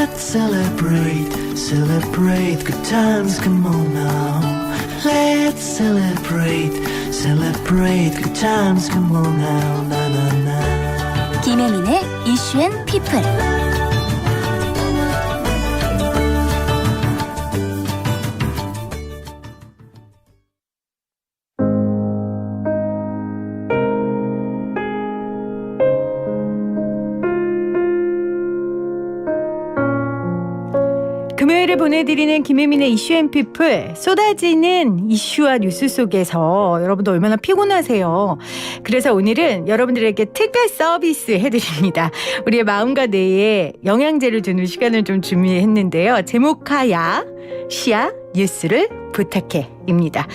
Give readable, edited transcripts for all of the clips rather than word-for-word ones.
Let's celebrate, celebrate good times, come on now. Let's celebrate, celebrate good times, come on now, na na na. 김혜민의 이슈앤피플. 금요일에 보내드리는 김혜민의 이슈앤피플. 쏟아지는 이슈와 뉴스 속에서 여러분도 얼마나 피곤하세요. 그래서 오늘은 여러분들에게 특별 서비스 해드립니다. 우리의 마음과 뇌에 영양제를 주는 시간을 좀 준비했는데요. 제목하야 시야 뉴스를 부탁해입니다.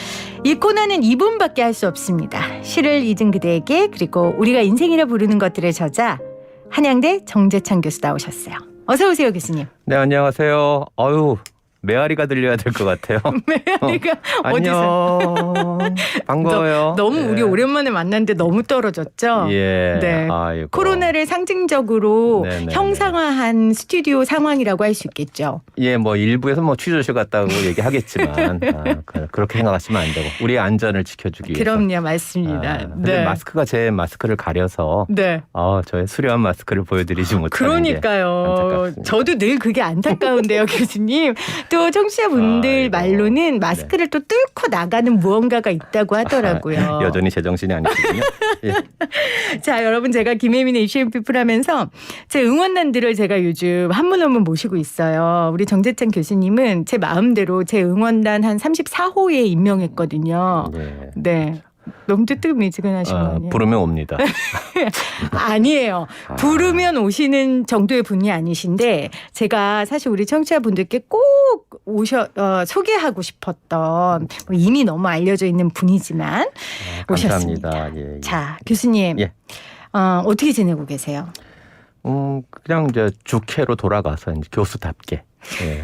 이 코너는 2분밖에 할 수 없습니다. 시를 잊은 그대에게, 그리고 우리가 인생이라 부르는 것들의 저자 한양대 정재찬 교수 나오셨어요. 어서 오세요, 교수님. 네, 안녕하세요. 어유, 메아리가 들려야 될 것 같아요. 메아리가 어디서? 안녕. 반가워요. 너무 우리 오랜만에 만났는데 너무 떨어졌죠? 예. 네. 아이고. 코로나를 상징적으로 네네. 형상화한 스튜디오 상황이라고 할 수 있겠죠. 예, 뭐 일부에서 뭐 취조실 같다고 얘기하겠지만 그렇게 생각하시면 안 되고 우리의 안전을 지켜주기 위해서. 그럼요, 맞습니다. 근데 마스크가 제 마스크를 가려서 네. 저의 수려한 마스크를 보여드리지 못하는 그러니까요. 게 안타깝습니다. 저도 늘 그게 안타까운데요, 교수님. 또 청취자분들 말로는 마스크를 또 뚫고 나가는 무언가가 있다고 하더라고요. 여전히 제정신이 아니거든요. 예. 자, 여러분, 제가 김혜민의 이슈앤피플 하면서 제 응원단들을 제가 요즘 한 분 한 분 모시고 있어요. 우리 정재찬 교수님은 제 마음대로 제 응원단 한 34호에 임명했거든요. 네. 너무 뜨뜻미지근하신 거 아니에요? 부르면 옵니다. 아니에요. 부르면 오시는 정도의 분이 아니신데, 제가 사실 우리 청취자분들께 꼭 소개하고 싶었던, 이미 너무 알려져 있는 분이지만 오셨습니다. 감사합니다. 예, 예. 자, 교수님. 예. 어떻게 지내고 계세요? 그냥 이제 주캐로 돌아가서 이제 교수답게. 예.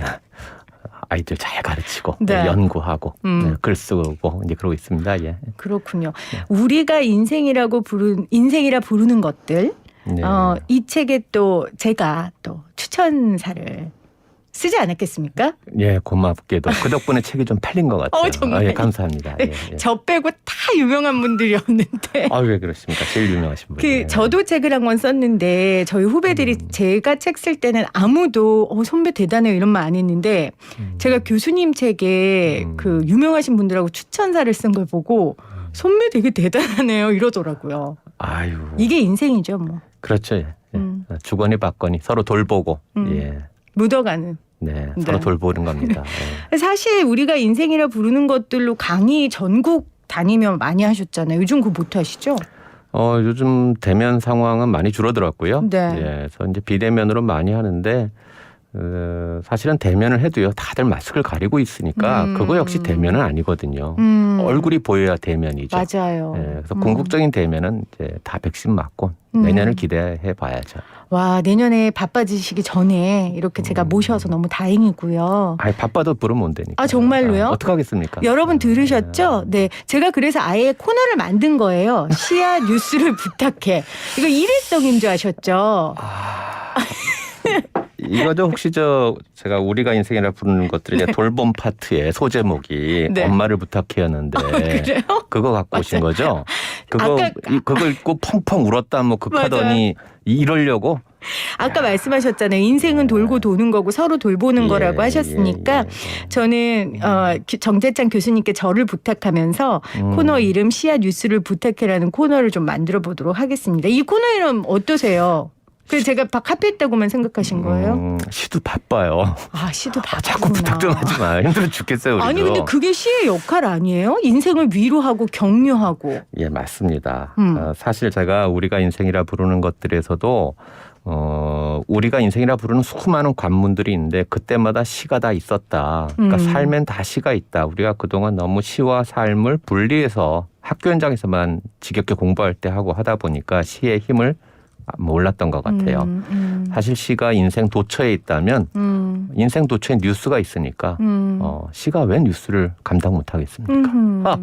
아이들 잘 가르치고 네. 연구하고 글 쓰고 이제 그러고 있습니다. 예. 그렇군요. 우리가 인생이라 부르는 것들. 네. 이 책에 또 제가 또 추천사를 쓰지 않았겠습니까? 예, 고맙게도 그 덕분에 책이 좀 팔린 것 같아요. 정말. 예, 감사합니다. 예, 예. 저 빼고 다 유명한 분들이었는데. 왜 그렇습니까? 제일 유명하신 분이에요. 저도 책을 한 권 썼는데 저희 후배들이 제가 책 쓸 때는 아무도 선배 대단해요 이런 말 안 했는데 제가 교수님 책에 그 유명하신 분들하고 추천사를 쓴 걸 보고 선배 되게 대단하네요 이러더라고요. 아유. 이게 인생이죠 뭐. 그렇죠. 예. 주거니 받거니 서로 돌보고 예. 묻어가는. 네, 서로 돌보는 겁니다. 예. 사실 우리가 인생이라 부르는 것들로 강의 전국 다니며 많이 하셨잖아요. 요즘 그거 못 하시죠? 요즘 대면 상황은 많이 줄어들었고요. 네. 예, 그래서 이제 비대면으로 많이 하는데 사실은 대면을 해도요. 다들 마스크를 가리고 있으니까 그거 역시 대면은 아니거든요. 얼굴이 보여야 대면이죠. 맞아요. 예, 그래서 궁극적인 대면은 이제 다 백신 맞고 내년을 기대해 봐야죠. 와, 내년에 바빠지시기 전에 이렇게 제가 모셔서 너무 다행이고요. 바빠도 부르면 온다니까. 정말로요? 어떡하겠습니까? 여러분 들으셨죠? 네. 제가 그래서 아예 코너를 만든 거예요. 시야 뉴스를 부탁해. 이거 일회성인 줄 아셨죠? 이거죠. 혹시 제가 우리가 인생이라 부르는 것들이 이제 돌봄 파트의 소제목이 네. 엄마를 부탁해였는데 그래요? 그거 갖고 오신 거죠? 그거 읽고 펑펑 울었다 뭐 극하더니 이러려고? 아까 말씀하셨잖아요. 인생은 돌고 도는 거고 서로 돌보는 거라고 하셨으니까 저는 정재찬 교수님께 저를 부탁하면서 코너 이름 시야 뉴스를 부탁해라는 코너를 좀 만들어 보도록 하겠습니다. 이 코너 이름 어떠세요? 그래서 제가 카피했다고만 생각하신 거예요? 시도 바빠요. 시도 바쁘구나. 자꾸 부탁 좀 하지 마. 힘들어 죽겠어요. 우리도. 아니 근데 그게 시의 역할 아니에요? 인생을 위로하고 격려하고. 예, 맞습니다. 사실 제가 우리가 인생이라 부르는 것들에서도 우리가 인생이라 부르는 수많은 관문들이 있는데 그때마다 시가 다 있었다. 그러니까 삶엔 다 시가 있다. 우리가 그동안 너무 시와 삶을 분리해서 학교 현장에서만 지겹게 공부할 때 하고 하다 보니까 시의 힘을 몰랐던 것 같아요. 사실 시가 인생 도처에 있다면 인생 도처에 뉴스가 있으니까 시가 왜 뉴스를 감당 못하겠습니까?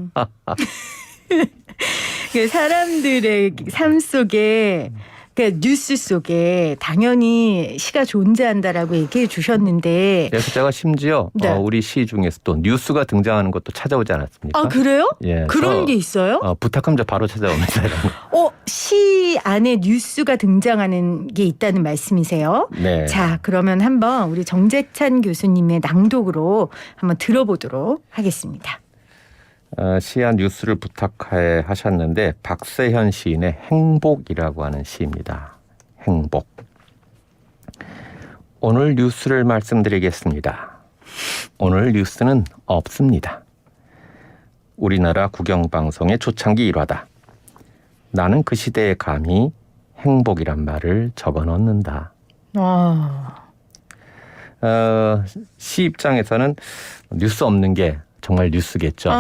사람들의 삶 속에 그러니까 뉴스 속에 당연히 시가 존재한다라고 얘기해 주셨는데. 그래서 제가 심지어 네. 우리 시 중에서 또 뉴스가 등장하는 것도 찾아오지 않았습니까? 아 그래요? 예, 그런 게 있어요? 부탁하면 저 바로 찾아옵니다. 이런 거. 시 안에 뉴스가 등장하는 게 있다는 말씀이세요? 네. 자, 그러면 한번 우리 정재찬 교수님의 낭독으로 한번 들어보도록 하겠습니다. 시한 뉴스를 부탁해 하셨는데 박세현 시인의 행복이라고 하는 시입니다. 행복. 오늘 뉴스를 말씀드리겠습니다. 오늘 뉴스는 없습니다. 우리나라 국영방송의 초창기 일화다. 나는 그 시대에 감히 행복이란 말을 적어 넣는다. 시 입장에서는 뉴스 없는 게 정말 뉴스겠죠.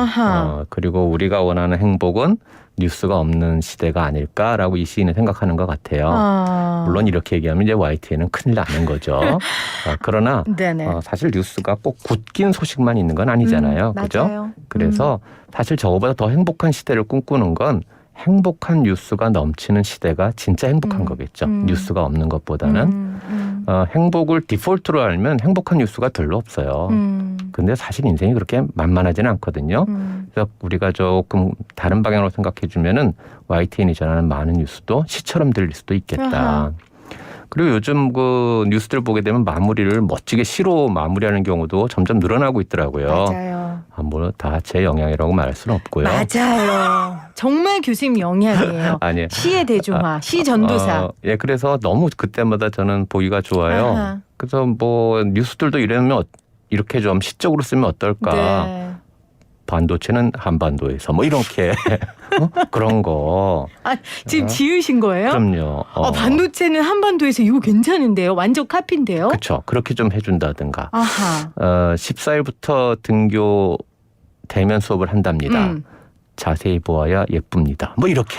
그리고 우리가 원하는 행복은 뉴스가 없는 시대가 아닐까라고 이 시인은 생각하는 것 같아요. 물론 이렇게 얘기하면 이제 YTN은 큰일 나는 거죠. 그러나 사실 뉴스가 꼭 굳긴 소식만 있는 건 아니잖아요. 그죠? 그래서 사실 저거보다 더 행복한 시대를 꿈꾸는 건 행복한 뉴스가 넘치는 시대가 진짜 행복한 거겠죠. 뉴스가 없는 것보다는. 행복을 디폴트로 알면 행복한 뉴스가 별로 없어요. 근데 사실 인생이 그렇게 만만하지는 않거든요. 그래서 우리가 조금 다른 방향으로 생각해 주면은 YTN이 전하는 많은 뉴스도 시처럼 들릴 수도 있겠다. 그리고 요즘 그 뉴스들 보게 되면 마무리를 멋지게 시로 마무리하는 경우도 점점 늘어나고 있더라고요. 맞아요. 뭐 다 제 영향이라고 말할 수는 없고요. 맞아요. 정말 교수님 영향이에요. 아니, 시의 대중화, 시 전도사. 예, 그래서 너무 그때마다 저는 보기가 좋아요. 그래서 뭐 뉴스들도 이러면 이렇게 좀 시적으로 쓰면 어떨까. 네. 반도체는 한반도에서 뭐 이렇게 그런 거. 지금 지으신 거예요? 그럼요. 반도체는 한반도에서 이거 괜찮은데요? 완전 카피인데요? 그렇죠. 그렇게 좀 해준다든가. 14일부터 등교 대면 수업을 한답니다. 자세히 보아야 예쁩니다. 뭐 이렇게.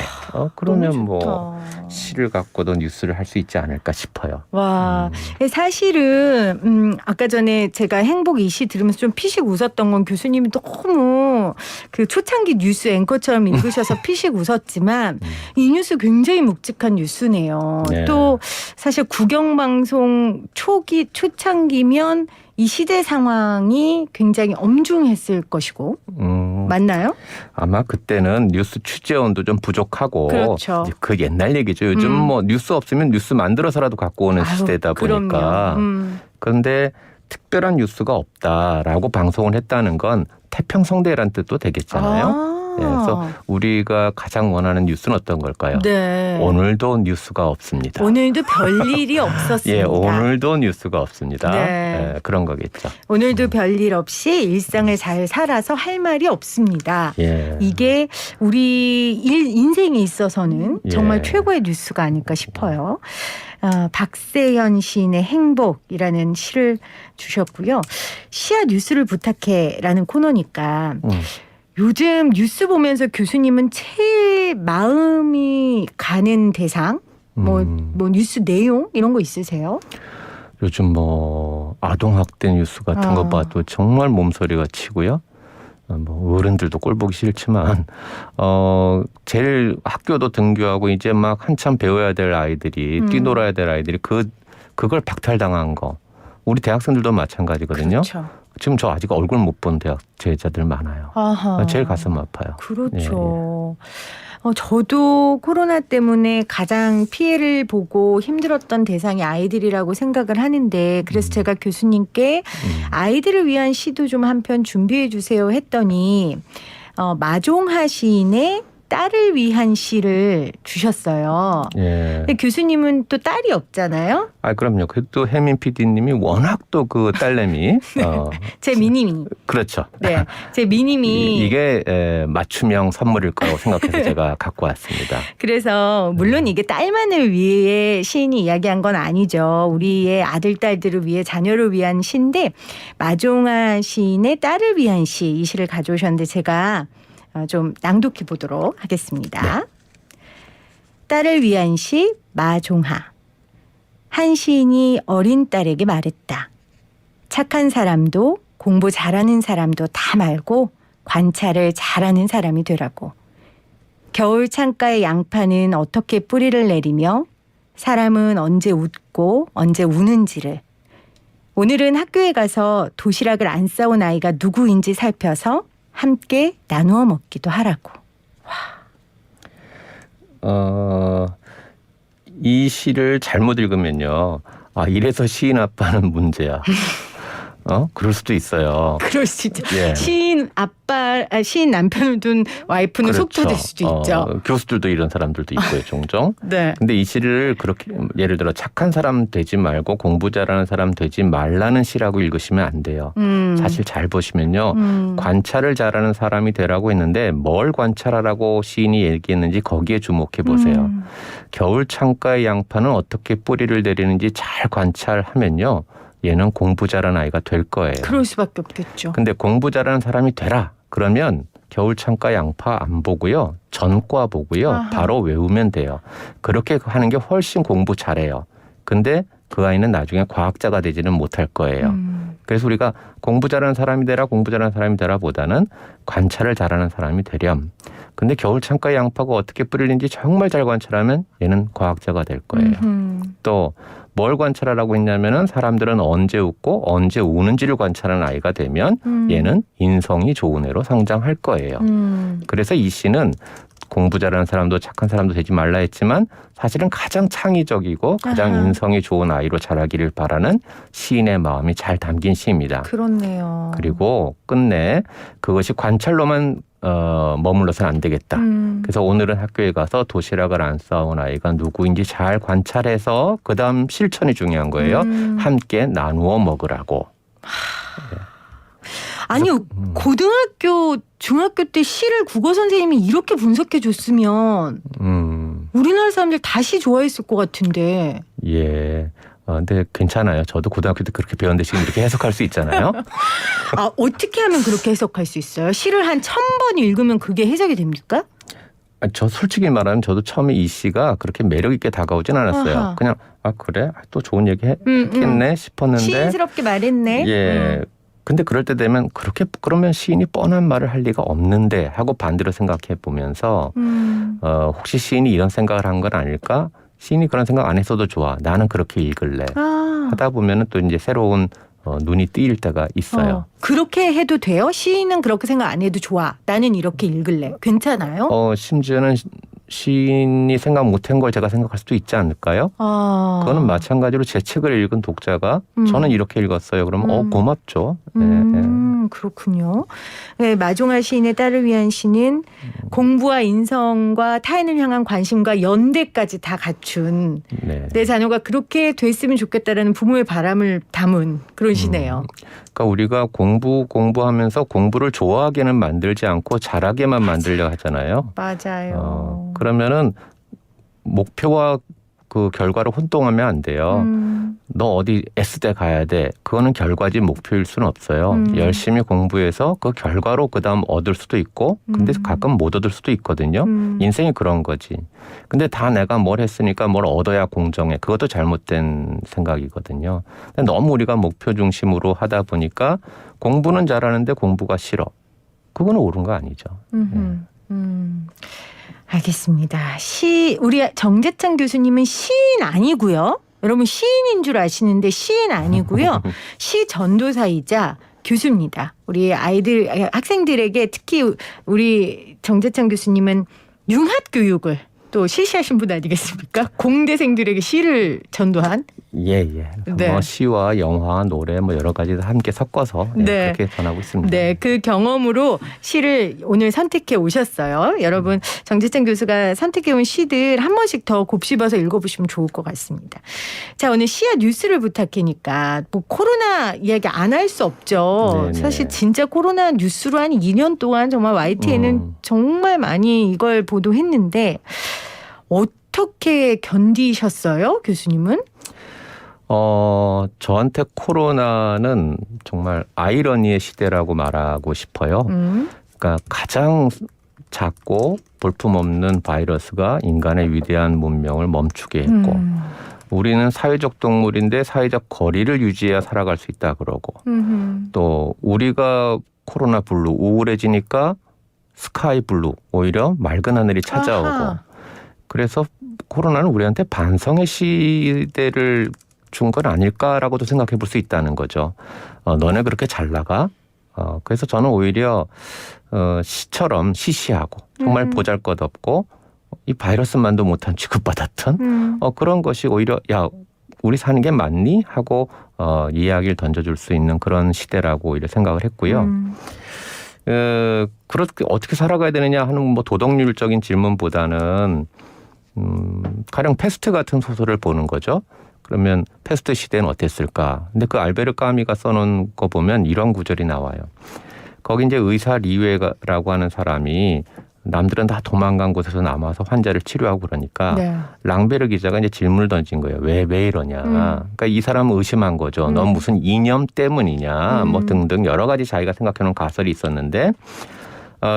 그러면 뭐 시를 갖고도 뉴스를 할 수 있지 않을까 싶어요. 와, 사실은 아까 전에 제가 행복 이 시 들으면서 좀 피식 웃었던 건 교수님이 너무 그 초창기 뉴스 앵커처럼 읽으셔서 피식 웃었지만 이 뉴스 굉장히 묵직한 뉴스네요. 네. 또 사실 국영방송 초창기면 이 시대 상황이 굉장히 엄중했을 것이고 맞나요? 아마 그때는 뉴스 취재원도 좀 부족하고 그렇죠. 그 옛날 얘기죠. 요즘 뭐 뉴스 없으면 뉴스 만들어서라도 갖고 오는 시대다 보니까. 그런데 특별한 뉴스가 없다라고 방송을 했다는 건 태평성대라는 뜻도 되겠잖아요. 그래서 우리가 가장 원하는 뉴스는 어떤 걸까요? 네. 오늘도 뉴스가 없습니다. 오늘도 별일이 없었습니다. 예, 오늘도 뉴스가 없습니다. 네. 그런 거겠죠. 오늘도 별일 없이 일상을 잘 살아서 할 말이 없습니다. 예. 이게 우리 인생에 있어서는 정말 예. 최고의 뉴스가 아닐까 싶어요. 박세현 시인의 행복이라는 시를 주셨고요. 시야 뉴스를 부탁해라는 코너니까 요즘 뉴스 보면서 교수님은 제일 마음이 가는 대상, 뭐 뉴스 내용 이런 거 있으세요? 요즘 뭐 아동학대 뉴스 같은 거 봐도 정말 몸소리가 치고요. 뭐 어른들도 꼴 보기 싫지만 제일 학교도 등교하고 이제 막 한참 배워야 될 아이들이 뛰놀아야 될 아이들이 그걸 박탈당한 거. 우리 대학생들도 마찬가지거든요. 그렇죠. 지금 저 아직 얼굴 못 본 대학 제자들 많아요. 제일 가슴 아파요. 그렇죠. 저도 코로나 때문에 가장 피해를 보고 힘들었던 대상이 아이들이라고 생각을 하는데 그래서 제가 교수님께 아이들을 위한 시도 좀 한 편 준비해 주세요 했더니 마종하 시인의 딸을 위한 시를 주셨어요. 예. 근데 교수님은 또 딸이 없잖아요. 그럼요. 그래도 혜민 PD님이 워낙 또 그 딸내미. 제 미니미. 그렇죠. 네, 제 미니미. 이게 맞춤형 선물일 거라고 생각해서 제가 갖고 왔습니다. 그래서 물론 이게 딸만을 위해 시인이 이야기한 건 아니죠. 우리의 아들, 딸들을 위해 자녀를 위한 시인데 마종아 시인의 딸을 위한 시, 이 시를 가져오셨는데 제가 좀 낭독해 보도록 하겠습니다. 네. 딸을 위한 시 마종하. 한 시인이 어린 딸에게 말했다. 착한 사람도 공부 잘하는 사람도 다 말고 관찰을 잘하는 사람이 되라고. 겨울 창가의 양파는 어떻게 뿌리를 내리며 사람은 언제 웃고 언제 우는지를. 오늘은 학교에 가서 도시락을 안 싸온 아이가 누구인지 살펴서 함께 나누어 먹기도 하라고. 이 시를 잘못 읽으면요. 이래서 시인 아빠는 문제야. 그럴 수도 있어요. 그럴 수 있죠. 예. 시인 남편을 둔 와이프는 그렇죠. 속도될 수도 있죠. 교수들도 이런 사람들도 있고요, 종종. 네. 근데 이 시를 그렇게 예를 들어 착한 사람 되지 말고 공부 잘하는 사람 되지 말라는 시라고 읽으시면 안 돼요. 사실 잘 보시면요. 관찰을 잘하는 사람이 되라고 했는데 뭘 관찰하라고 시인이 얘기했는지 거기에 주목해 보세요. 겨울 창가의 양파는 어떻게 뿌리를 내리는지 잘 관찰하면요. 얘는 공부 잘하는 아이가 될 거예요. 그럴 수밖에 없겠죠. 근데 공부 잘하는 사람이 되라. 그러면 겨울 창가 양파 안 보고요. 전과 보고요. 아하. 바로 외우면 돼요. 그렇게 하는 게 훨씬 공부 잘해요. 근데 그 아이는 나중에 과학자가 되지는 못할 거예요. 그래서 우리가 공부 잘하는 사람이 되라, 공부 잘하는 사람이 되라 보다는 관찰을 잘하는 사람이 되렴. 근데 겨울 창가 양파가 어떻게 뿌리는지 정말 잘 관찰하면 얘는 과학자가 될 거예요. 또 뭘 관찰하라고 했냐면은 사람들은 언제 웃고 언제 우는지를 관찰하는 아이가 되면 얘는 인성이 좋은 애로 성장할 거예요. 그래서 이 시는 공부 잘하는 사람도 착한 사람도 되지 말라 했지만 사실은 가장 창의적이고 가장 아하. 인성이 좋은 아이로 자라기를 바라는 시인의 마음이 잘 담긴 시입니다. 그렇네요. 그리고 끝내 그것이 관찰로만 머물러서는 안 되겠다. 그래서 오늘은 학교에 가서 도시락을 안 싸온 아이가 누구인지 잘 관찰해서 그다음 실천이 중요한 거예요. 함께 나누어 먹으라고. 아니 고등학교, 중학교 때 시를 국어 선생님이 이렇게 분석해 줬으면 우리나라 사람들 다시 좋아했을 것 같은데. 예. 근데 괜찮아요. 저도 고등학교 때 그렇게 배웠는데 지금 이렇게 해석할 수 있잖아요. 어떻게 하면 그렇게 해석할 수 있어요? 시를 한 1000번 읽으면 그게 해석이 됩니까? 저 솔직히 말하면 저도 처음에 이 시가 그렇게 매력 있게 다가오진 않았어요. 아하. 그냥 그래? 또 좋은 얘기 했겠네 싶었는데. 시인스럽게 말했네. 예. 근데 그럴 때 되면 그러면 시인이 뻔한 말을 할 리가 없는데 하고 반대로 생각해 보면서 혹시 시인이 이런 생각을 한 건 아닐까? 시인이 그런 생각 안 했어도 좋아. 나는 그렇게 읽을래. 하다 보면은 또 이제 새로운 눈이 뜨일 때가 있어요. 그렇게 해도 돼요? 시인은 그렇게 생각 안 해도 좋아. 나는 이렇게 읽을래. 괜찮아요? 심지어는 시인이 생각 못한 걸 제가 생각할 수도 있지 않을까요? 그거는 마찬가지로 제 책을 읽은 독자가 저는 이렇게 읽었어요. 그러면 고맙죠. 그렇군요. 네, 마종아 시인의 딸을 위한 시는 공부와 인성과 타인을 향한 관심과 연대까지 다 갖춘 네. 내 자녀가 그렇게 됐으면 좋겠다라는 부모의 바람을 담은 그런 시네요. 그러니까 우리가 공부하면서 공부를 좋아하게는 만들지 않고 잘하게만 만들려 하잖아요. 맞아요. 그러면은 목표와 그 결과를 혼동하면 안 돼요. 너 어디 S대 가야 돼. 그거는 결과지 목표일 수는 없어요. 열심히 공부해서 그 결과로 그다음 얻을 수도 있고 근데 가끔 못 얻을 수도 있거든요. 인생이 그런 거지. 근데 다 내가 뭘 했으니까 뭘 얻어야 공정해. 그것도 잘못된 생각이거든요. 근데 너무 우리가 목표 중심으로 하다 보니까 공부는 잘하는데 공부가 싫어. 그거는 옳은 거 아니죠. 알겠습니다. 우리 정재창 교수님은 시인 아니고요. 여러분 시인인 줄 아시는데 시인 아니고요. 시 전도사이자 교수입니다. 우리 학생들에게 특히 우리 정재창 교수님은 융합 교육을 또 실시하신 분 아니겠습니까? 공대생들에게 시를 전도한. 예. 네. 시와 영화, 노래 여러 가지 함께 섞어서 그렇게 전하고 있습니다. 네, 그 경험으로 시를 오늘 선택해 오셨어요. 여러분 정재창 교수가 선택해 온 시들 한 번씩 더 곱씹어서 읽어보시면 좋을 것 같습니다. 자, 오늘 시와 뉴스를 부탁해니까 코로나 이야기 안 할 수 없죠. 네네. 사실 진짜 코로나 뉴스로 한 2년 동안 정말 YTN은 정말 많이 이걸 보도했는데 어떻게 견디셨어요, 교수님은? 저한테 코로나는 정말 아이러니의 시대라고 말하고 싶어요. 그러니까 가장 작고 볼품없는 바이러스가 인간의 위대한 문명을 멈추게 했고 우리는 사회적 동물인데 사회적 거리를 유지해야 살아갈 수 있다 그러고 또 우리가 코로나 블루 우울해지니까 스카이 블루 오히려 맑은 하늘이 찾아오고 아하. 그래서 코로나는 우리한테 반성의 시대를 준 건 아닐까라고도 생각해 볼 수 있다는 거죠. 너네 그렇게 잘 나가? 그래서 저는 오히려 시처럼 시시하고 정말 보잘것없고 이 바이러스만도 못한 취급받았던 그런 것이 오히려 야 우리 사는 게 맞니? 하고 이야기를 던져줄 수 있는 그런 시대라고 오히려 생각을 했고요. 그렇게 어떻게 살아가야 되느냐 하는 뭐 도덕률적인 질문보다는 가령 페스트 같은 소설을 보는 거죠. 그러면 페스트 시대는 어땠을까? 근데 그 알베르 까미가 써놓은 거 보면 이런 구절이 나와요. 거기 이제 의사 리웨라고 하는 사람이 남들은 다 도망간 곳에서 남아서 환자를 치료하고 그러니까 네. 랑베르 기자가 이제 질문을 던진 거예요. 왜 이러냐. 그러니까 이 사람은 의심한 거죠. 넌 무슨 이념 때문이냐. 뭐 등등 여러 가지 자기가 생각해놓은 가설이 있었는데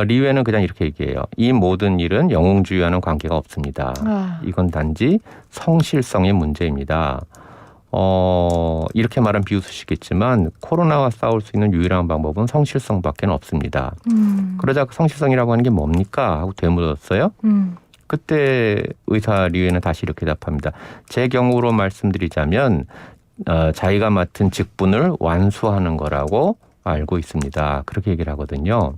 리웨는 그냥 이렇게 얘기해요. 이 모든 일은 영웅주의와는 관계가 없습니다. 이건 단지 성실성의 문제입니다. 이렇게 말하면 비웃으시겠지만 코로나와 싸울 수 있는 유일한 방법은 성실성밖에 없습니다. 그러자 그 성실성이라고 하는 게 뭡니까? 하고 되물었어요. 그때 의사 리웨는 다시 이렇게 답합니다. 제 경우로 말씀드리자면 자기가 맡은 직분을 완수하는 거라고 알고 있습니다. 그렇게 얘기를 하거든요.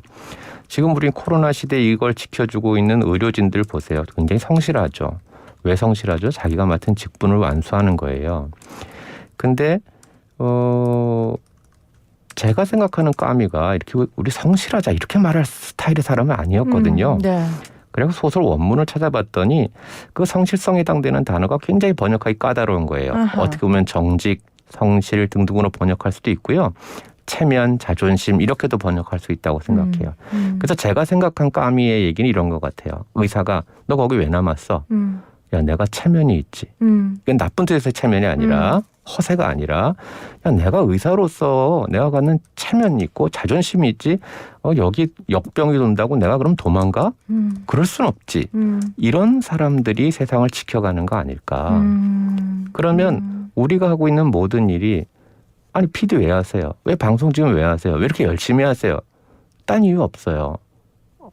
지금 우리 코로나 시대에 이걸 지켜주고 있는 의료진들 보세요. 굉장히 성실하죠. 왜 성실하죠? 자기가 맡은 직분을 완수하는 거예요. 근데 제가 생각하는 까미가 이렇게 우리 성실하자 이렇게 말할 스타일의 사람은 아니었거든요. 네. 그래서 소설 원문을 찾아봤더니 그 성실성에 해당되는 단어가 굉장히 번역하기 까다로운 거예요. 아하. 어떻게 보면 정직, 성실 등등으로 번역할 수도 있고요. 체면, 자존심 이렇게도 번역할 수 있다고 생각해요. 그래서 제가 생각한 까미의 얘기는 이런 것 같아요. 의사가 너 거기 왜 남았어? 야 내가 체면이 있지. 이건 나쁜 뜻에서의 체면이 아니라 허세가 아니라 야 내가 의사로서 내가 갖는 체면이 있고 자존심이 있지. 여기 역병이 돈다고 내가 그럼 도망가? 그럴 순 없지. 이런 사람들이 세상을 지켜가는 거 아닐까. 그러면 우리가 하고 있는 모든 일이 아니 PD 왜 하세요? 왜 방송 지금 왜 하세요? 왜 이렇게 열심히 하세요? 딴 이유 없어요.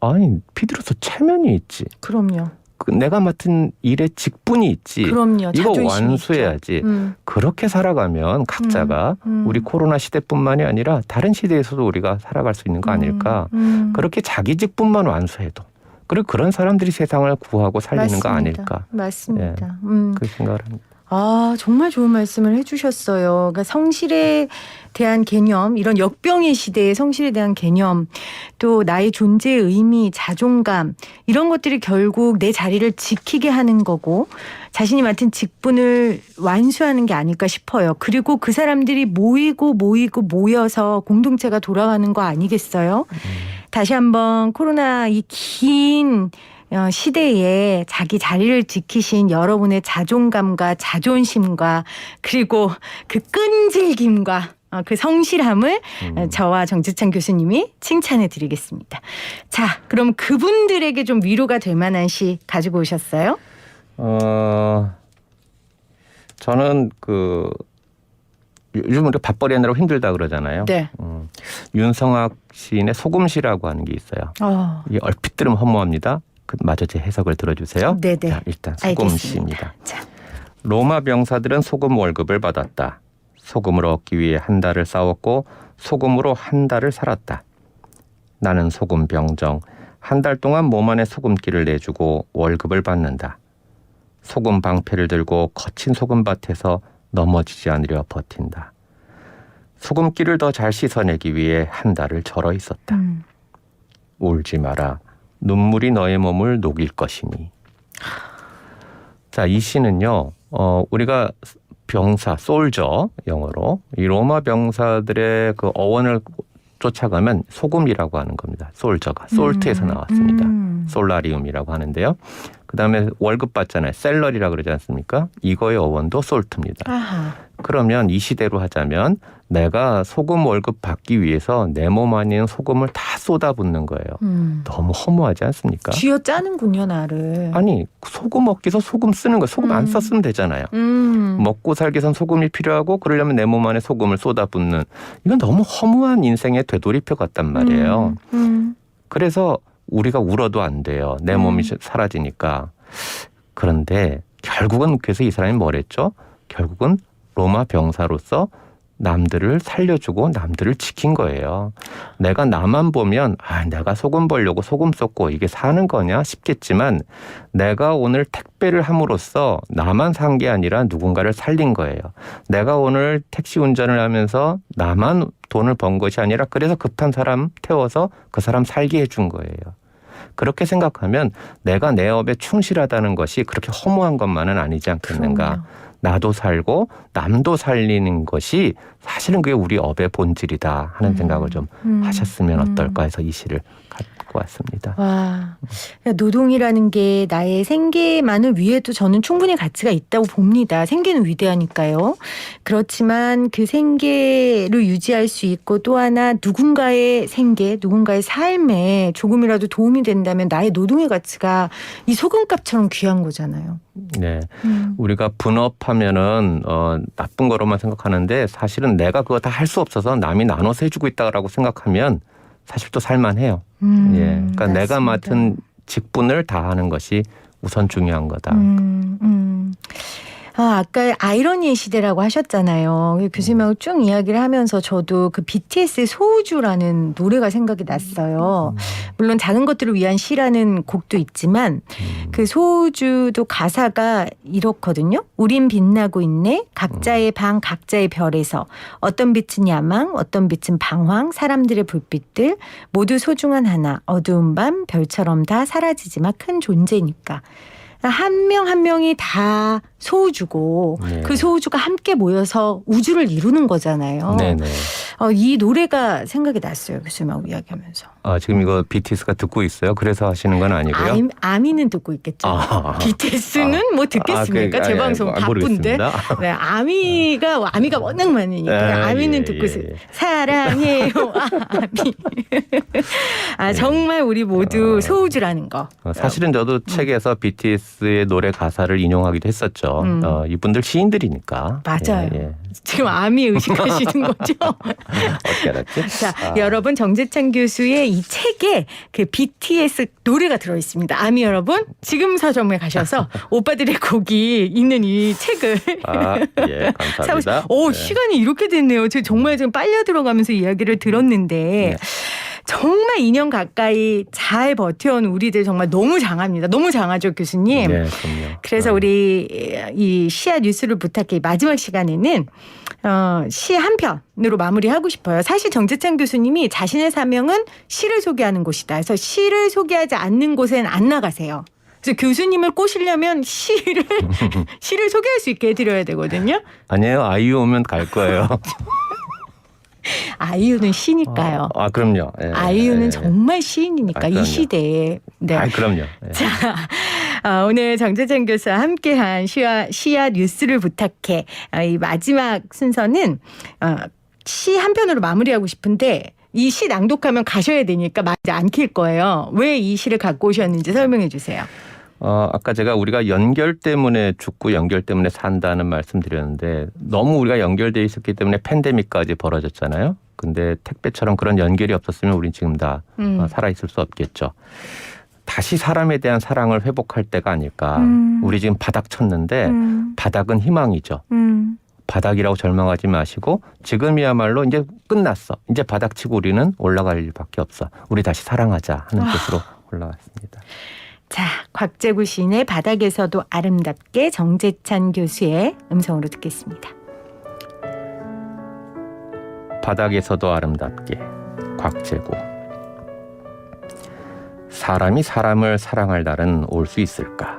아니 PD로서 체면이 있지. 그럼요. 내가 맡은 일의 직분이 있지. 그럼요. 이거 자존심이 완수해야지. 그렇게 살아가면 각자가 우리 코로나 시대뿐만이 아니라 다른 시대에서도 우리가 살아갈 수 있는 거 아닐까. 그렇게 자기 직분만 완수해도. 그리고 그런 사람들이 세상을 구하고 살리는 맞습니다. 거 아닐까. 맞습니다. 그 생각을 합니다. 아, 정말 좋은 말씀을 해주셨어요. 그러니까 성실에 대한 개념, 이런 역병의 시대의 성실에 대한 개념, 또 나의 존재의 의미, 자존감, 이런 것들이 결국 내 자리를 지키게 하는 거고 자신이 맡은 직분을 완수하는 게 아닐까 싶어요. 그리고 그 사람들이 모여서 공동체가 돌아가는 거 아니겠어요? 다시 한번 코로나 이 긴 시대에 자기 자리를 지키신 여러분의 자존감과 자존심과 그리고 그 끈질김과 그 성실함을 저와 정지찬 교수님이 칭찬해 드리겠습니다. 자, 그럼 그분들에게 좀 위로가 될 만한 시 가지고 오셨어요? 저는 요즘 우리가 밥벌이 하느라고 힘들다 그러잖아요. 네. 윤성학 시인의 소금시라고 하는 게 있어요. 이게 얼핏 들으면 허무합니다. 마저 제 해석을 들어주세요. 네네. 자, 일단 소금시입니다. 로마 병사들은 소금 월급을 받았다. 소금을 얻기 위해 한 달을 싸웠고 소금으로 한 달을 살았다. 나는 소금 병정. 한 달 동안 몸 안에 소금기를 내주고 월급을 받는다. 소금 방패를 들고 거친 소금밭에서 넘어지지 않으려 버틴다. 소금기를 더 잘 씻어내기 위해 한 달을 절어 있었다. 울지 마라. 눈물이 너의 몸을 녹일 것이니. 자, 이 시는요. 우리가 병사, 솔저 영어로 이 로마 병사들의 그 어원을 쫓아가면 소금이라고 하는 겁니다. 솔저가 솔트에서 나왔습니다. 솔라리움이라고 하는데요. 그다음에 월급 받잖아요. 셀러리라고 그러지 않습니까? 이거의 어원도 솔트입니다. 아하. 그러면 이 시대로 하자면 내가 소금 월급 받기 위해서 내 몸 안에 있는 소금을 다 쏟아붓는 거예요. 너무 허무하지 않습니까? 쥐어 짜는군요, 나를. 아니 소금 얻기 위해서 소금 쓰는 거예요. 소금 안 썼으면 되잖아요. 먹고 살기 위해선 소금이 필요하고 그러려면 내 몸 안에 소금을 쏟아붓는 이건 너무 허무한 인생의 되돌이표 같단 말이에요. 그래서 우리가 울어도 안 돼요. 내 몸이 사라지니까. 그런데 결국은 그래서 이 사람이 뭘 했죠? 결국은 로마 병사로서 남들을 살려주고 남들을 지킨 거예요. 내가 나만 보면 내가 소금 벌려고 소금 쏟고 이게 사는 거냐 싶겠지만 내가 오늘 택배를 함으로써 나만 산 게 아니라 누군가를 살린 거예요. 내가 오늘 택시 운전을 하면서 나만 돈을 번 것이 아니라 그래서 급한 사람 태워서 그 사람 살게 해준 거예요. 그렇게 생각하면 내가 내 업에 충실하다는 것이 그렇게 허무한 것만은 아니지 않겠는가. 그럼요. 나도 살고 남도 살리는 것이 사실은 그게 우리 업의 본질이다 하는 생각을 좀 하셨으면 어떨까 해서 이 시를 갖고 왔습니다. 와, 노동이라는 게 나의 생계만을 위해도 저는 충분히 가치가 있다고 봅니다. 생계는 위대하니까요. 그렇지만 그 생계를 유지할 수 있고 또 하나 누군가의 생계, 누군가의 삶에 조금이라도 도움이 된다면 나의 노동의 가치가 이 소금값처럼 귀한 거잖아요. 네, 우리가 분업하면은 나쁜 거로만 생각하는데 사실은 내가 그거 다 할 수 없어서 남이 나눠서 해주고 있다라고 생각하면 사실 또 살만해요. 예, 그러니까 맞습니다. 내가 맡은 직분을 다하는 것이 우선 중요한 거다. 아까 아이러니의 시대라고 하셨잖아요. 교수님하고 쭉 이야기를 하면서 저도 그 BTS의 소우주라는 노래가 생각이 났어요. 물론 작은 것들을 위한 시라는 곡도 있지만 그 소우주도 가사가 이렇거든요. 우린 빛나고 있네. 각자의 방 각자의 별에서 어떤 빛은 야망 어떤 빛은 방황 사람들의 불빛들 모두 소중한 하나 어두운 밤 별처럼 다 사라지지만 큰 존재니까. 한 명 한 명이 다 소우주고 네. 그 소우주가 함께 모여서 우주를 이루는 거잖아요. 네네. 이 노래가 생각이 났어요. 교수님하고 이야기하면서. 지금 이거 BTS가 듣고 있어요. 그래서 하시는 건 아니고요. 아미는 듣고 있겠죠. BTS는 뭐 듣겠습니까? 제 방송 바쁜데. 네, 아미가 워낙 많으니까 아미는 듣고 있어요. 사랑해요 아미. 정말 우리 모두 소우주라는 거. 사실은 저도 책에서 BTS의 노래 가사를 인용하기도 했었죠. 이분들 시인들이니까. 맞아요. 예. 지금 아미 의식하시는 거죠? 어떻게 알았지? 자, 여러분 정재찬 교수의 이 책에 그 BTS 노래가 들어있습니다. 아미 여러분 지금 서점에 가셔서 오빠들의 곡이 있는 이 책을 예, 감사합니다. 오, 시간이 이렇게 됐네요. 제가 정말 지금 빨려 들어가면서 이야기를 들었는데 정말 2년 가까이 잘 버텨온 우리들 정말 너무 장합니다. 너무 장하죠, 교수님. 네, 그럼요. 그래서 우리 이 시야 뉴스를 부탁해 마지막 시간에는 시 한 편으로 마무리하고 싶어요. 사실 정재찬 교수님이 자신의 사명은 시를 소개하는 곳이다. 그래서 시를 소개하지 않는 곳엔 안 나가세요. 그래서 교수님을 꼬시려면 시를 소개할 수 있게 해드려야 되거든요. 아니에요. 아이유 오면 갈 거예요. 아이유는 시니까요. 그럼요. 예, 아이유는 정말 시인이니까 그럼요. 이 시대에. 네. 그럼요. 예. 자, 오늘 정재찬 교수와 함께한 시야 뉴스를 부탁해. 이 마지막 순서는 시 한 편으로 마무리하고 싶은데 이 시 낭독하면 가셔야 되니까 말이 안 킬 거예요. 왜 이 시를 갖고 오셨는지 설명해 주세요. 아까 제가 우리가 연결 때문에 죽고 연결 때문에 산다는 말씀 드렸는데 너무 우리가 연결되어 있었기 때문에 팬데믹까지 벌어졌잖아요. 근데 택배처럼 그런 연결이 없었으면 우린 지금 다 살아있을 수 없겠죠. 다시 사람에 대한 사랑을 회복할 때가 아닐까. 우리 지금 바닥 쳤는데 바닥은 희망이죠. 바닥이라고 절망하지 마시고 지금이야말로 이제 끝났어. 이제 바닥 치고 우리는 올라갈 일밖에 없어. 우리 다시 사랑하자 하는 뜻으로 올라왔습니다. 자, 곽재구 시인의 바닥에서도 아름답게 정재찬 교수의 음성으로 듣겠습니다. 바닥에서도 아름답게 곽재구. 사람이 사람을 사랑할 날은 올 수 있을까?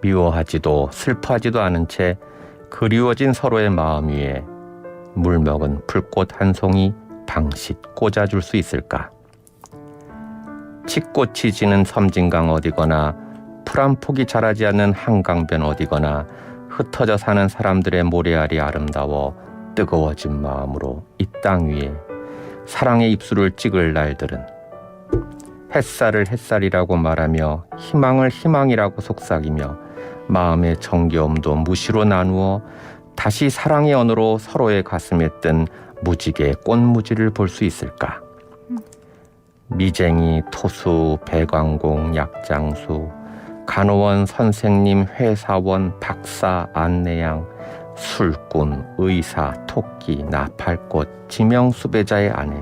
미워하지도 슬퍼하지도 않은 채 그리워진 서로의 마음 위에 물 먹은 풀꽃 한 송이 방싯 꽂아줄 수 있을까? 칡꽃이 지는 섬진강 어디거나 풀 한 폭이 자라지 않는 한강변 어디거나 흩어져 사는 사람들의 모래알이 아름다워 뜨거워진 마음으로 이 땅 위에 사랑의 입술을 찍을 날들은 햇살을 햇살이라고 말하며 희망을 희망이라고 속삭이며 마음의 정겨움도 무시로 나누어 다시 사랑의 언어로 서로의 가슴에 뜬 무지개의 꽃무지를 볼 수 있을까? 미쟁이, 토수, 배광공, 약장수 간호원, 선생님, 회사원, 박사, 안내양, 술꾼, 의사, 토끼, 나팔꽃, 지명수배자의 아내,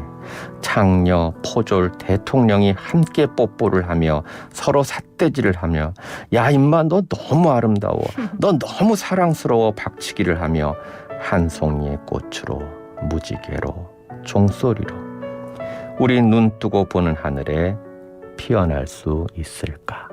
창녀, 포졸, 대통령이 함께 뽀뽀를 하며 서로 삿대질을 하며 야 임마 너 너무 아름다워, 너 너무 사랑스러워 박치기를 하며 한 송이의 꽃으로 무지개로 종소리로 우리 눈 뜨고 보는 하늘에 피어날 수 있을까?